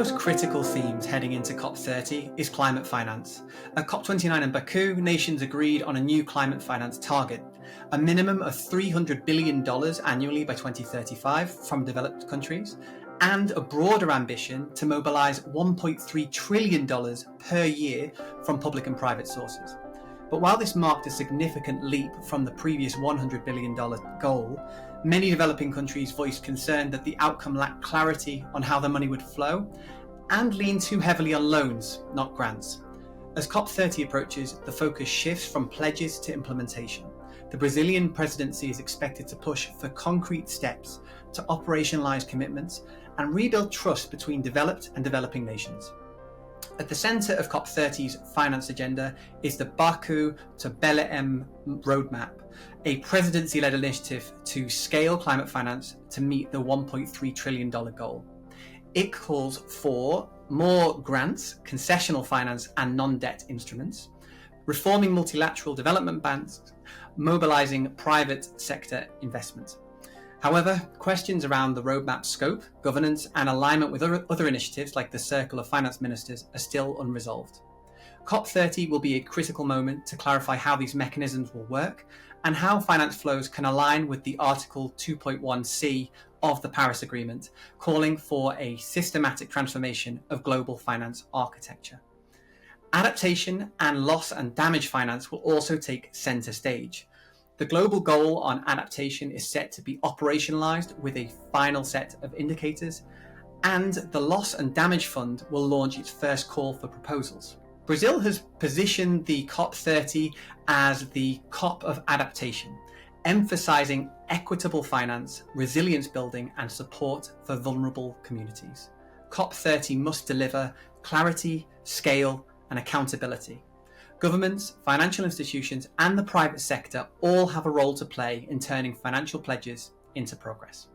most critical themes heading into COP30 is climate finance. At COP29 in Baku, nations agreed on a new climate finance target, a minimum of $300 billion annually by 2035 from developed countries, and a broader ambition to mobilise $1.3 trillion per year from public and private sources. But while this marked a significant leap from the previous $100 billion goal, many developing countries voiced concern that the outcome lacked clarity on how the money would flow and leaned too heavily on loans, not grants. As COP30 approaches, the focus shifts from pledges to implementation. The Brazilian presidency is expected to push for concrete steps to operationalise commitments and rebuild trust between developed and developing nations. At the centre of COP30's finance agenda is the Barco to Belém roadmap, a presidency-led initiative to scale climate finance to meet the $1.3 trillion goal. It calls for more grants, concessional finance and non-debt instruments, reforming multilateral development banks, mobilising private sector investment. However, questions around the roadmap's scope, governance and alignment with other initiatives like the Circle of Finance Ministers are still unresolved. COP30 will be a critical moment to clarify how these mechanisms will work and how finance flows can align with the Article 2.1c of the Paris Agreement, calling for a systematic transformation of global finance architecture. Adaptation and loss and damage finance will also take centre stage. The global goal on adaptation is set to be operationalised with a final set of indicators, and the Loss and Damage Fund will launch its first call for proposals. Brazil has positioned the COP30 as the COP of adaptation, emphasising equitable finance, resilience building and support for vulnerable communities. COP30 must deliver clarity, scale and accountability. Governments, financial institutions and the private sector all have a role to play in turning financial pledges into progress.